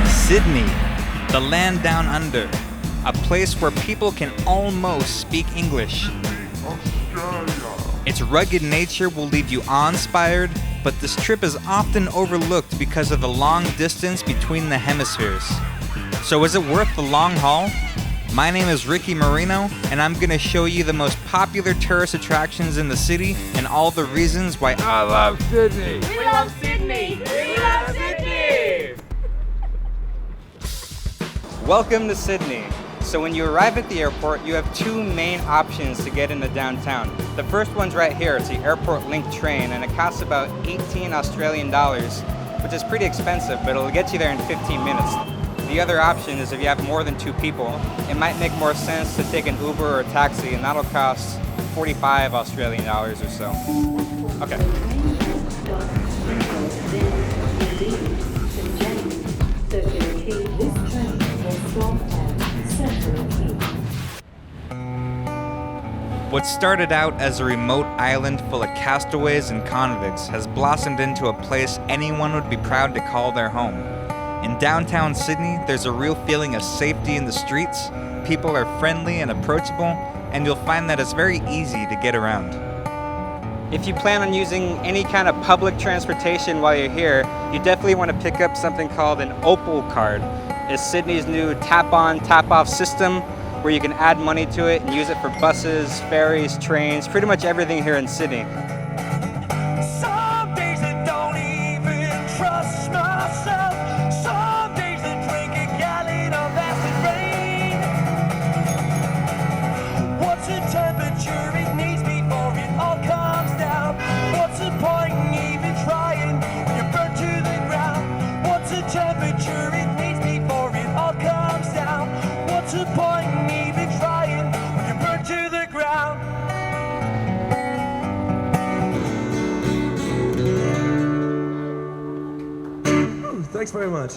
Sydney, the land down under, a place where people can almost speak English. Its rugged nature will leave you awe-inspired, but this trip is often overlooked because of the long distance between the hemispheres. So is it worth the long haul? My name is Ricky Moreno, and I'm going to show you the most popular tourist attractions in the city and all the reasons why I love Sydney. We love Sydney! We love Sydney! Welcome to Sydney. So when you arrive at the airport, you have two main options to get into downtown. The first one's right here. It's the Airport Link train, and it costs about 18 Australian dollars, which is pretty expensive, but it'll get you there in 15 minutes. The other option is if you have more than two people, it might make more sense to take an Uber or a taxi, and that'll cost 45 Australian dollars or so. Okay. What started out as a remote island full of castaways and convicts has blossomed into a place anyone would be proud to call their home. In downtown Sydney, there's a real feeling of safety in the streets, people are friendly and approachable, and you'll find that it's very easy to get around. If you plan on using any kind of public transportation while you're here, you definitely want to pick up something called an Opal card. It's Sydney's new tap-on, tap-off system where you can add money to it and use it for buses, ferries, trains, pretty much everything here in Sydney. Some days I don't even trust myself. Some days I drink a gallon of acid rain. What's the temperature it needs before it all comes down? What's the point in even trying when you're burnt to the ground? What's the temperature it needs before it all comes down? What's the point in even trying when you're burnt to the ground? Thanks very much.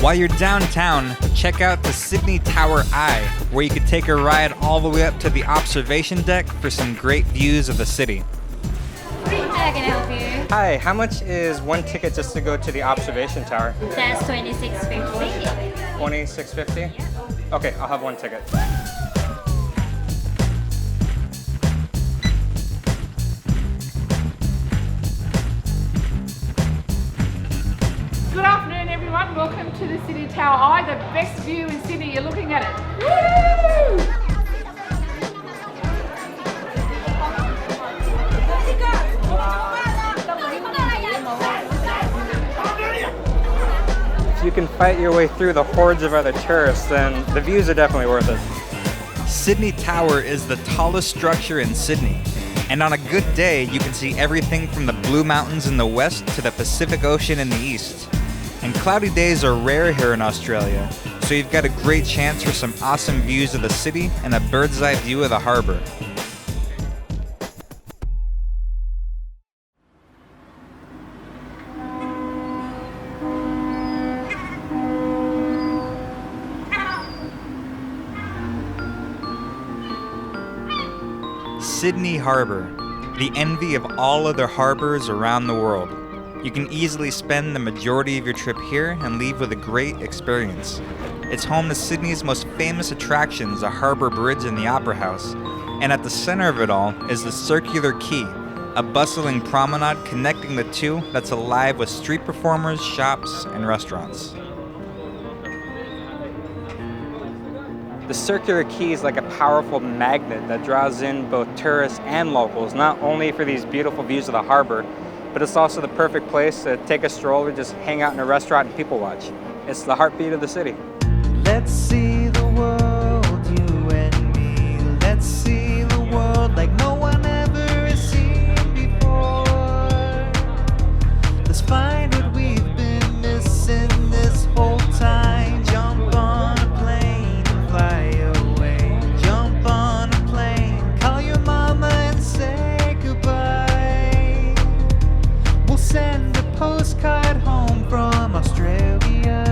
While you're downtown, check out the Sydney Tower Eye, where you could take a ride all the way up to the observation deck for some great views of the city. How can I help you? Hi, how much is one ticket just to go to the observation tower? That's $26.50. $26.50? Okay, I'll have one ticket. Good afternoon, everyone. Welcome to the Sydney Tower Eye, the best view in Sydney. You're looking at it. Woo! If you can fight your way through the hordes of other tourists, then the views are definitely worth it. Sydney Tower is the tallest structure in Sydney. And on a good day, you can see everything from the Blue Mountains in the west to the Pacific Ocean in the east. And cloudy days are rare here in Australia, so you've got a great chance for some awesome views of the city and a bird's eye view of the harbour. Sydney Harbour, the envy of all other harbours around the world. You can easily spend the majority of your trip here and leave with a great experience. It's home to Sydney's most famous attractions, the Harbour Bridge and the Opera House. And at the center of it all is the Circular Quay, a bustling promenade connecting the two that's alive with street performers, shops, and restaurants. The Circular Quay is like a powerful magnet that draws in both tourists and locals, not only for these beautiful views of the harbor, but it's also the perfect place to take a stroll or just hang out in a restaurant and people watch. It's the heartbeat of the city. Let's see the world, you and me. Let's see the world like no one ever has seen before. Let's find what we've been missing this whole time. Jump on a plane and fly away. Jump on a plane, call your mama and say goodbye. We'll send a postcard home from Australia.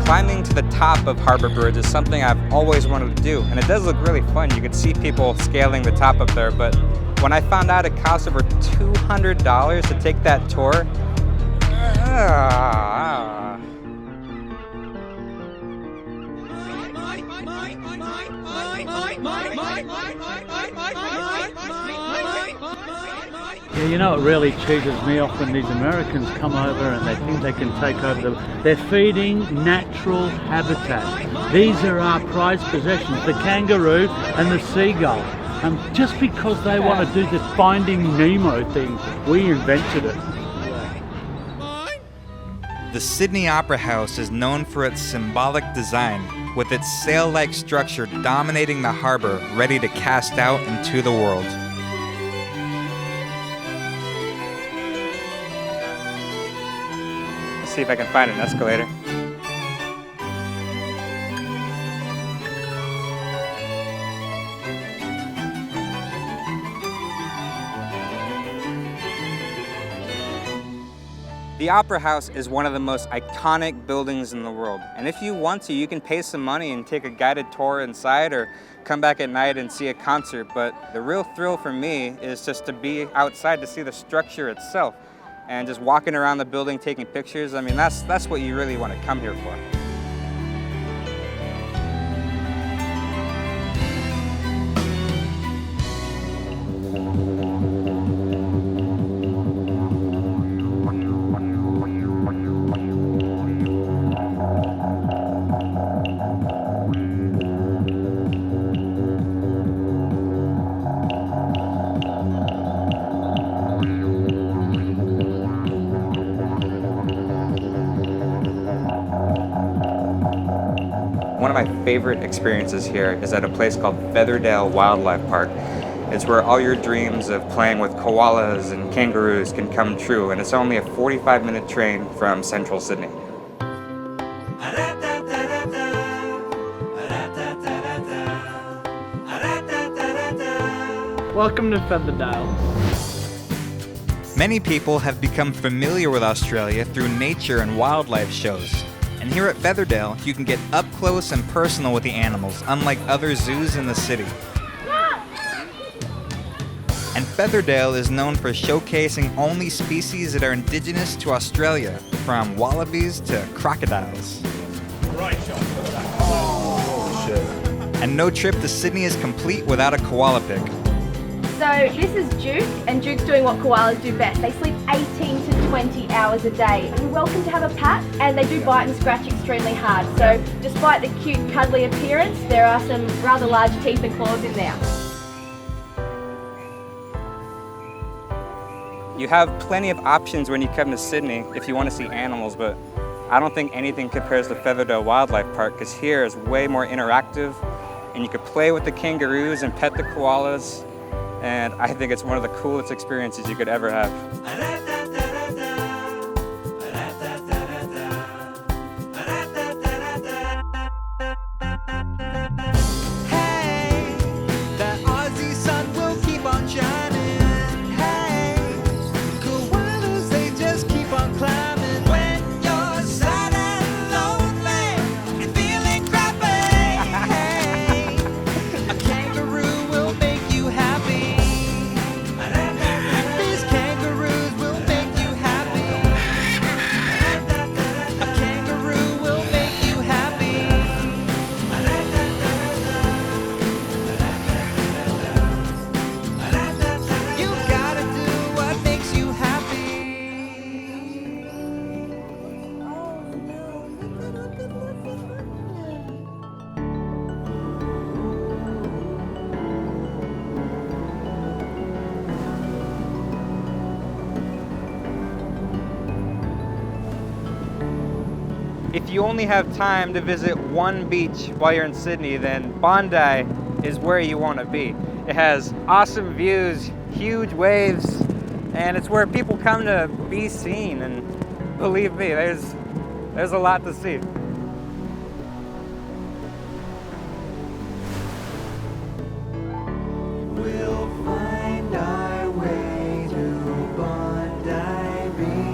Climbing to the top of Harbor Bridge is something I've always wanted to do, and it does look really fun. You can see people scaling the top up there, but when I found out it costs over $200 to take that tour, Yeah, you know, it really cheeses me off when these Americans come over and they think they can take over they're feeding natural habitat. These are our prized possessions, the kangaroo and the seagull. And just because they want to do the Finding Nemo thing, we invented it. The Sydney Opera House is known for its symbolic design, with its sail-like structure dominating the harbor, ready to cast out into the world. let's see if I can find an escalator. The Opera House is one of the most iconic buildings in the world. And if you want to, you can pay some money and take a guided tour inside or come back at night and see a concert. But the real thrill for me is just to be outside to see the structure itself and just walking around the building taking pictures. I mean, that's what you really want to come here for. One of my favorite experiences here is at a place called Featherdale Wildlife Park. It's where all your dreams of playing with koalas and kangaroos can come true, and it's only a 45-minute train from central Sydney. Welcome to Featherdale. Many people have become familiar with Australia through nature and wildlife shows. And here at Featherdale, you can get up close and personal with the animals, unlike other zoos in the city. And Featherdale is known for showcasing only species that are indigenous to Australia, from wallabies to crocodiles. And no trip to Sydney is complete without a koala pic. So this is Duke, and Duke's doing what koalas do best. They sleep 18 to 20 hours a day. You're welcome to have a pat, and they do bite and scratch extremely hard. So despite the cute, cuddly appearance, there are some rather large teeth and claws in there. You have plenty of options when you come to Sydney if you want to see animals, but I don't think anything compares to Featherdale Wildlife Park, because here is way more interactive, and you could play with the kangaroos and pet the koalas. And I think it's one of the coolest experiences you could ever have. Hey, that Aussie sun will keep on shining. Hey, koalas, they just keep on climbing. When you're sad and lonely and feeling crappy, hey, a kangaroo will make you happy. These kangaroos will make you happy. A kangaroo will make you happy. You gotta do what makes you happy. If you only have time to visit one beach while you're in Sydney, then Bondi is where you want to be. It has awesome views, huge waves, and it's where people come to be seen. And believe me, there's a lot to see. We'll find our way to Bondi Beach.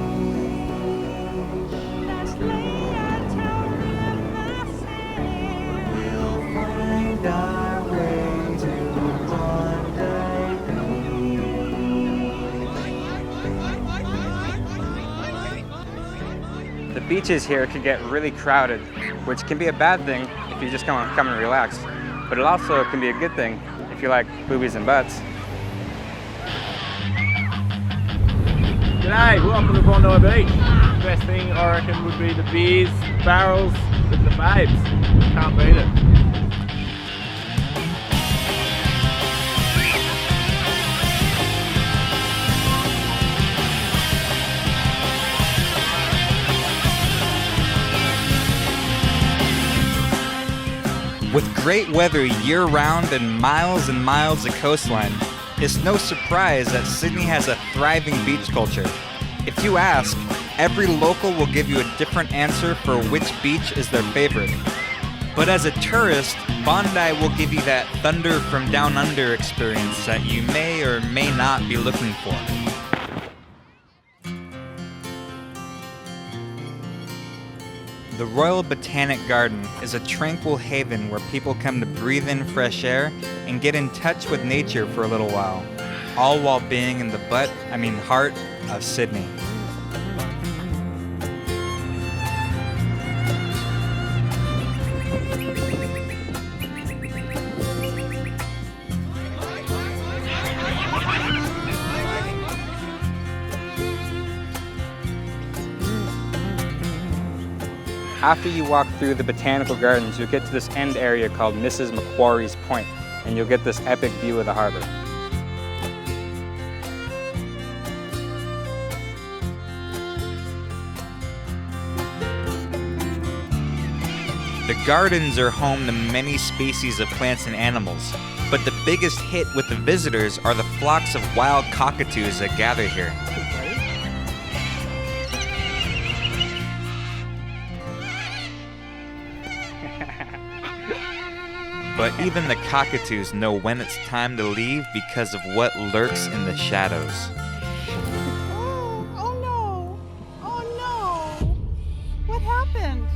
Let's lay our town in a beaches here can get really crowded, which can be a bad thing if you just come and relax. But it also can be a good thing if you like boobies and butts. G'day, welcome to Bondi Beach. Best thing I reckon would be the beers, barrels, and the babes. Can't beat it. With great weather year-round and miles of coastline, it's no surprise that Sydney has a thriving beach culture. If you ask, every local will give you a different answer for which beach is their favorite. But as a tourist, Bondi will give you that thunder from down under experience that you may or may not be looking for. The Royal Botanic Garden is a tranquil haven where people come to breathe in fresh air and get in touch with nature for a little while, all while being in the heart of Sydney. After you walk through the botanical gardens, you'll get to this end area called Mrs. Macquarie's Point, and you'll get this epic view of the harbor. The gardens are home to many species of plants and animals, but the biggest hit with the visitors are the flocks of wild cockatoos that gather here. But even the cockatoos know when it's time to leave because of what lurks in the shadows. Oh no! Oh no! What happened?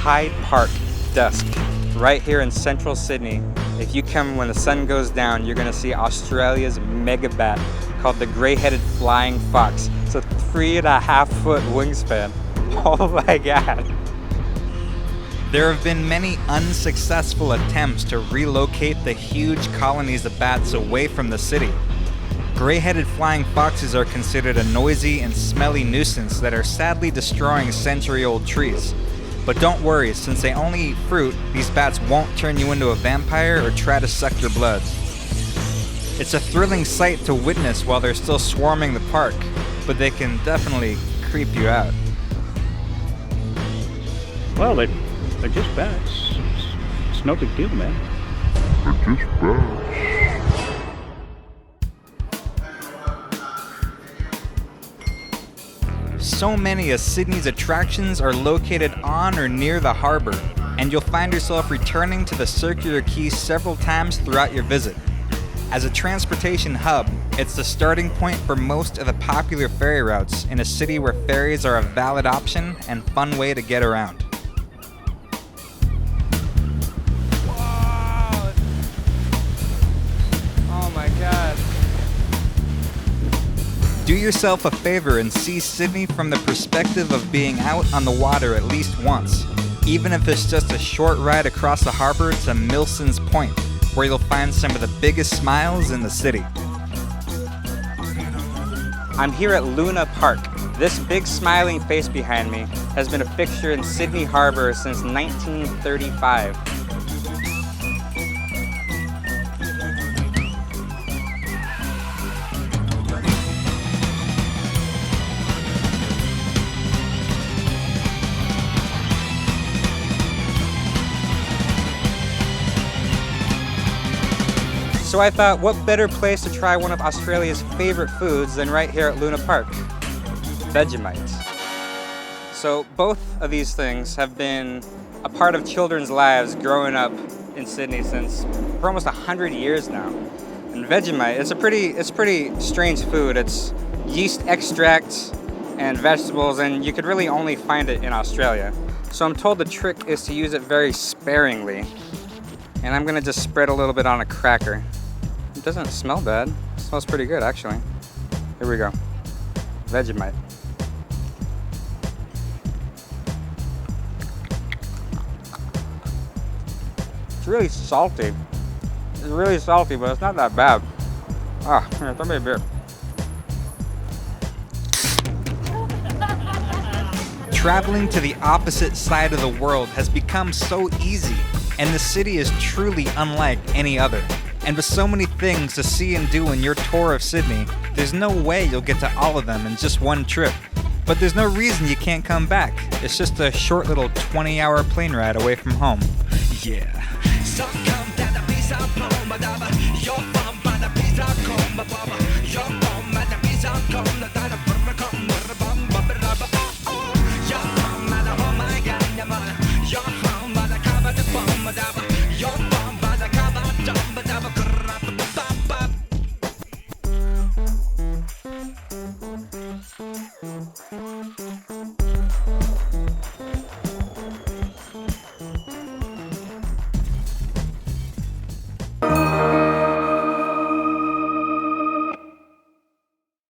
Hyde Park, dusk. Right here in central Sydney. If you come when the sun goes down, you're gonna see Australia's mega bat called the grey-headed flying fox. It's a 3.5-foot wingspan. Oh my God. There have been many unsuccessful attempts to relocate the huge colonies of bats away from the city. Gray-headed flying foxes are considered a noisy and smelly nuisance that are sadly destroying century-old trees. But don't worry, since they only eat fruit, these bats won't turn you into a vampire or try to suck your blood. It's a thrilling sight to witness while they're still swarming the park, but they can definitely creep you out. Well, they're just bats. It's no big deal, man. They're just bats. So many of Sydney's attractions are located on or near the harbor, and you'll find yourself returning to the Circular Quay several times throughout your visit. As a transportation hub, it's the starting point for most of the popular ferry routes in a city where ferries are a valid option and fun way to get around. Wow. Oh my God. Do yourself a favor and see Sydney from the perspective of being out on the water at least once, even if it's just a short ride across the harbor to Milson's Point, where you'll find some of the biggest smiles in the city. I'm here at Luna Park. This big smiling face behind me has been a fixture in Sydney Harbor since 1935. So I thought, what better place to try one of Australia's favorite foods than right here at Luna Park? Vegemite. So both of these things have been a part of children's lives growing up in Sydney since for almost 100 years now. And Vegemite, it's a pretty strange food. It's yeast extract and vegetables, and you could really only find it in Australia. So I'm told the trick is to use it very sparingly. And I'm gonna just spread a little bit on a cracker. It doesn't smell bad. It smells pretty good, actually. Here we go. Vegemite. It's really salty. It's really salty, but it's not that bad. Ah, here, throw me a beer. Traveling to the opposite side of the world has become so easy, and the city is truly unlike any other. And with so many things to see and do in your tour of Sydney, there's no way you'll get to all of them in just one trip. But there's no reason you can't come back. It's just a short little 20-hour plane ride away from home. Yeah. So come